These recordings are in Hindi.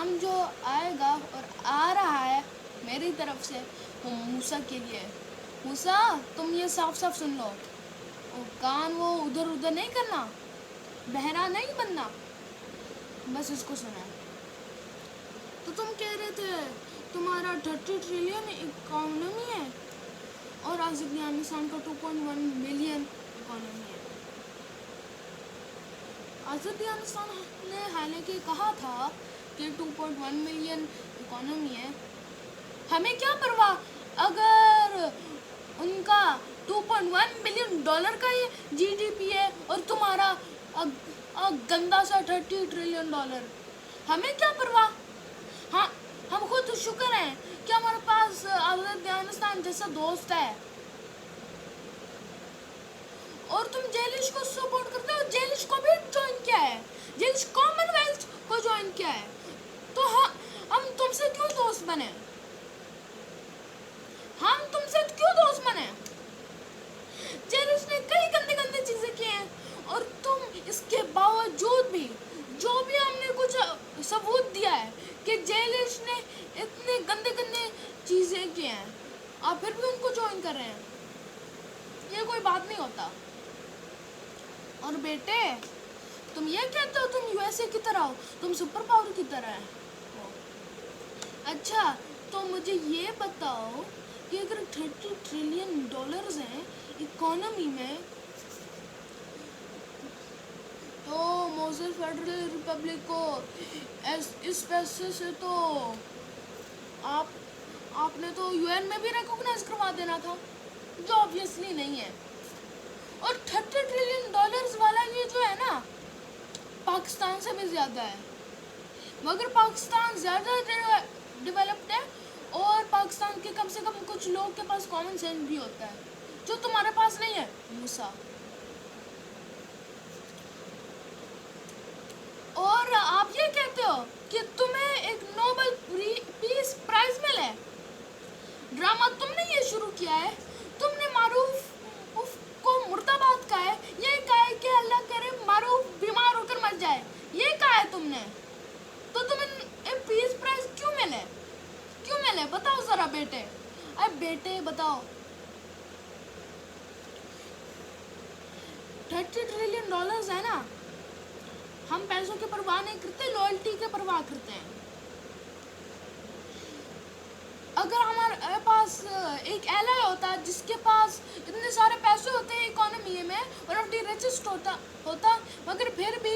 काम जो आएगा और आ रहा है मेरी तरफ से वो मूसा के लिए। मूसा तुम ये साफ साफ सुन लो, वो कान वो उधर उधर नहीं करना, बहरा नहीं बनना, बस इसको सुना। तो तुम कह रहे थे तुम्हारा 30 ट्रिलियन इकोनॉमी है और अफगानिस्तान का 2.1 मिलियन इकोनॉमी है। अफगानिस्तान ने हालांकि कहा था कि 2.1 मिलियन इकोनॉमी है, हमें क्या परवाह अगर उनका 2.1 बिलियन डॉलर का ये जीडीपी है और तुम्हारा गंदा सा 30 ट्रिलियन डॉलर, हमें क्या परवाह। हाँ, हम खुद शुक्र हैं कि हमारे पास अफगानिस्तान जैसा दोस्त है। और तुम जेलिश को सपोर्ट करते हो, जेलिश को भी ज्वाइन किया है, जेलिश कॉमनवेल्थ को ज्वाइन किया है, तो हम तुमसे क्यों दोस्त बने, हम तुमसे क्यों दोस्त बने। जेलिश ने कई गंदे गंदे चीजें की हैं और तुम इसके बावजूद भी, जो भी हमने कुछ सबूत दिया है कि जेलिश ने इतने गंदे गंदे चीजें की हैं, आप फिर भी उनको ज्वाइन कर रहे हैं, ये कोई बात नहीं होता। और बेटे तुम ये कहते हो तुम यूएसए की तरह हो, तुम सुपर पावर की तरह हो। अच्छा तो मुझे ये बताओ कि अगर 30 ट्रिलियन डॉलर्स हैं इकोनॉमी में, तो मोज़ेस फेडरल रिपब्लिक को इस पैसे से तो आपने तो यूएन में भी रिकॉग्नाइज करवा देना था, जो ऑब्वियसली नहीं है। और 30 ट्रिलियन डॉलर्स वाला ये जो है ना, पाकिस्तान से भी ज़्यादा है, मगर पाकिस्तान ज़्यादा डेवलप्ड है और पाकिस्तान के कम से कम कुछ लोग के पास कॉमन सेंस भी होता है, जो तुम्हारे पास नहीं है मूसा। और आप ये कहते हो कि तुम्हें एक नोबेल पीस प्राइज मिले। ड्रामा तुमने ये शुरू किया है, तुमने मारूफ को मुर्दाबाद कहा है, ये कहा है कि अल्लाह करे मारूफ बीमार होकर मर जाए, ये कहा है तुमने, तो तुम्हें पीस प्राइज क्यों मिले बताओ जरा बेटे, अरे बेटे बताओ। 30 ट्रिलियन डॉलर्स है ना, हम पैसों की परवाह नहीं करते, लॉयल्टी की परवाह करते हैं। अगर हमारे पास एक एलाय होता जिसके पास इतने सारे पैसे होते हैं इकोनॉमी में, वन ऑफ द रिचेस्ट होता, मगर फिर भी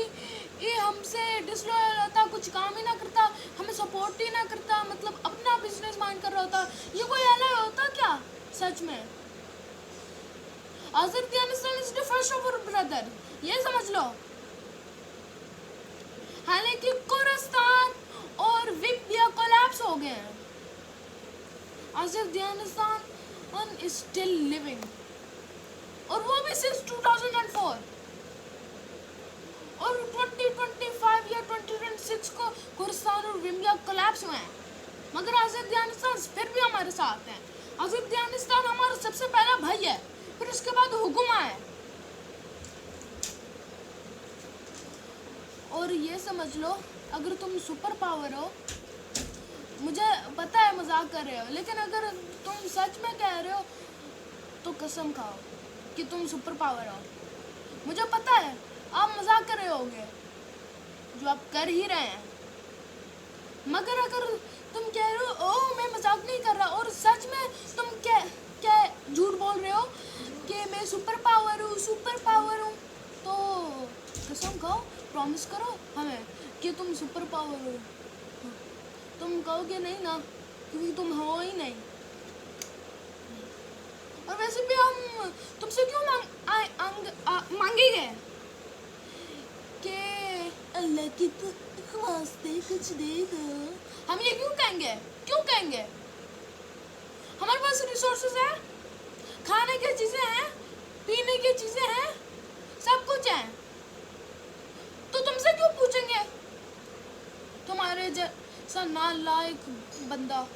ये हमसे डिसलॉयल होता, कुछ काम ही ना करता, हमें सपोर्ट ही ना करता, मतलब अपना बिजनेस माइंड कर रहा होता, ये कोई एलाय होता क्या सच में। Afghanistan is the first of our brother, ये समझ लो। हालांकि कुर्दिस्तान और विप्या कोलैप्स हो गए हैं, अफगानिस्तान इज स्टिल लिविंग, और वो भी सिंस 2004। और 2025 या 2026 को कुर्दिस्तान और विप्या कोलैप्स हुए हैं, मगर अफगानिस्तान फिर भी हमारे साथ है। अफगानिस्तान हमारा सबसे पहला भाई है, फिर उसके बाद हुकुमा है। और ये समझ लो अगर तुम सुपर पावर हो, मुझे पता है मजाक कर रहे हो, लेकिन अगर तुम सच में कह रहे हो तो कसम खाओ कि तुम सुपर पावर हो। मुझे पता है आप मजाक कर रहे होगे, जो आप कर ही रहे हैं, मगर अगर तुम कह रहे हो ओ मैं मजाक नहीं कर रहा और सच में तुम क्या झूठ बोल रहे हो कि मैं सुपर पावर हूँ, तो कसम खाओ, प्रॉमिस करो हमें कि तुम सुपर पावर हो। तुम कहोगे नहीं ना, क्योंकि तुम हो ही नहीं। और वैसे भी हम तुमसे क्यों मांगेंगे कि अल्लाह की वास्ते कुछ दे दो, हम ये क्यों कहेंगे। हमारे पास रिसोर्सेज है, खाने की चीजें हैं, पीने की चीजें हैं, सब कुछ है, तो तुमसे क्यों पूछेंगे, तुम्हारे जैसा नालायक बंदा।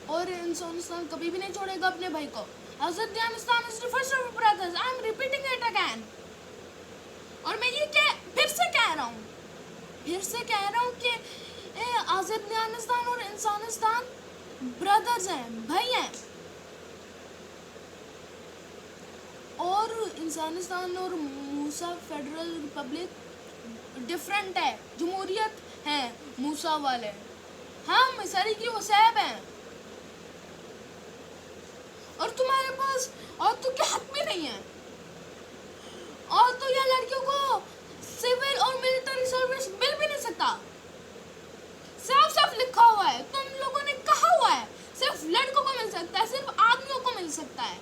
और इंसान कभी भी नहीं छोड़ेगा अपने भाई को। Afghanistan is the first of brothers, I am repeating it again. और मैं ये फिर से कह रहा हूँ कि अजरबैजान और इंसानिस्तान ब्रदर्स हैं, भाई हैं। और इंसानिस्तान और मूसा फेडरल रिपब्लिक डिफरेंट है, जमहूरियत है मूसा वाले। हम मिसरी की वसैब हैं और तुम्हारे पास और तो क्या हक भी नहीं है। और तो यह लड़कियों को सिविल और मिलिट्री सर्विस मिल भी नहीं सकता। साफ साफ लिखा हुआ है, तुम लोगों ने कहा हुआ है सिर्फ लड़कों को मिल सकता है, सिर्फ आदमियों को मिल सकता है,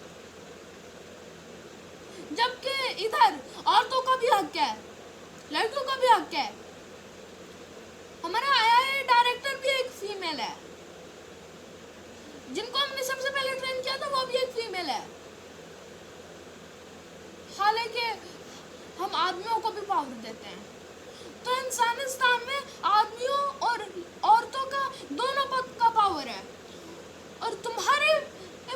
जबकि इधर औरतों का भी हक है, लड़कियों का भी हक है। हमारा आईआईए डायरेक्टर भी एक फीमेल है, जिनको हमने सबसे पहले ट्रेन किया था वो भी एक फीमेल है। हालांकि हम आदमियों को भी पावर देते हैं। तो इंसानिस्तान में आदमियों और औरतों का दोनों पक्ष का पावर है, और तुम्हारे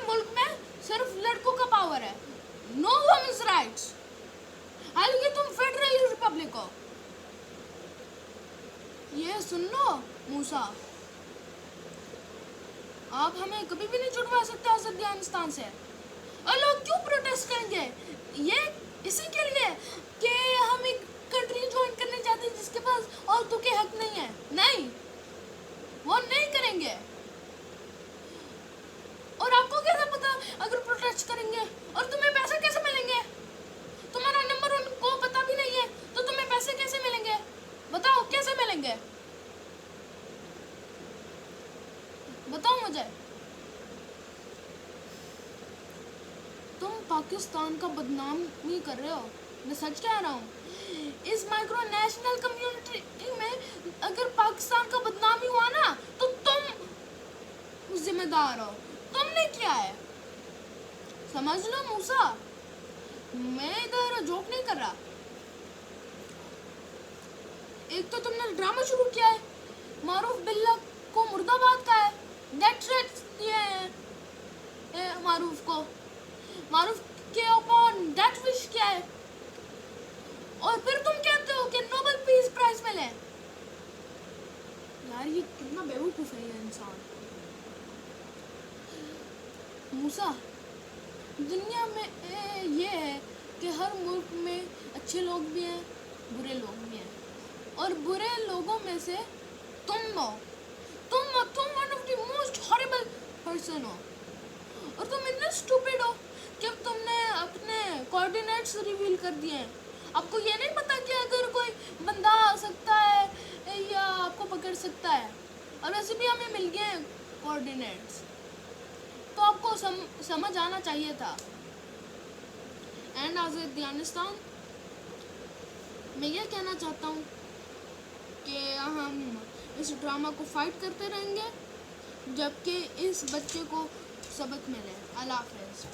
मुल्क में सिर्फ लड़कों का पावर है। No womens rights. हालांकि तुम फेडरल रिपब्लिक हो। ये सुन लो मूसा, आप हमें कभी भी नहीं छुड़वा सकते अफगानिस्तान से। और लोग क्यों प्रोटेस्ट करेंगे? ये इसी के लिए कि हम एक कंट्री ज्वाइन करने चाहते हैं जिसके पास औरतों के हक नहीं है। नहीं, वो नहीं करेंगे। और आपको कैसे पता अगर प्रोटेस्ट करेंगे और तुम्हें पैसे कैसे मिलेंगे? तुम्हारा नंबर उनको पता भी नहीं है तो तुम्हें पैसे कैसे मिलेंगे? बताओ कैसे मिलेंगे, बताओ मुझे। तुम पाकिस्तान का बदनाम ही कर रहे हो, मैं सच कह रहा हूँ। इस माइक्रो नेशनल कम्युनिटी में अगर पाकिस्तान का बदनामी हुआ ना तो तुम जिम्मेदार हो, तुमने किया है, समझ लो मूसा। मैं इधर जोक नहीं कर रहा। एक तो तुमने ड्रामा शुरू किया है, मारूफ बिल्ला को मुर्दाबाद का है, डेथ थ्रेट्स दिए हैं मारूफ को, मारूफ के ऊपर डेथ विश किया है, और फिर तुम कहते हो कि नोबेल पीस प्राइज मिले। यार ये कितना बेवकूफ है ये इंसान। मूसा, दुनिया में ये है कि हर मुल्क में अच्छे लोग भी हैं, बुरे लोग भी हैं, और बुरे लोगों में से तुम हो। तुम one of the most horrible person हो, और तुम इतने स्टूपिड हो कि तुमने अपने कोऑर्डिनेट्स रिवील कर दिए हैं। आपको ये नहीं पता कि अगर कोई बंदा आ सकता है या आपको पकड़ सकता है, और वैसे भी हमें मिल गए हैं कोऑर्डिनेट्स, तो आपको समझ आना चाहिए था। एंड अफगानिस्तान, मैं ये कहना चाहता हूँ कि हम इस ड्रामा को फाइट करते रहेंगे जबकि इस बच्चे को सबक मिले। अल्लाह हाफ़िज़।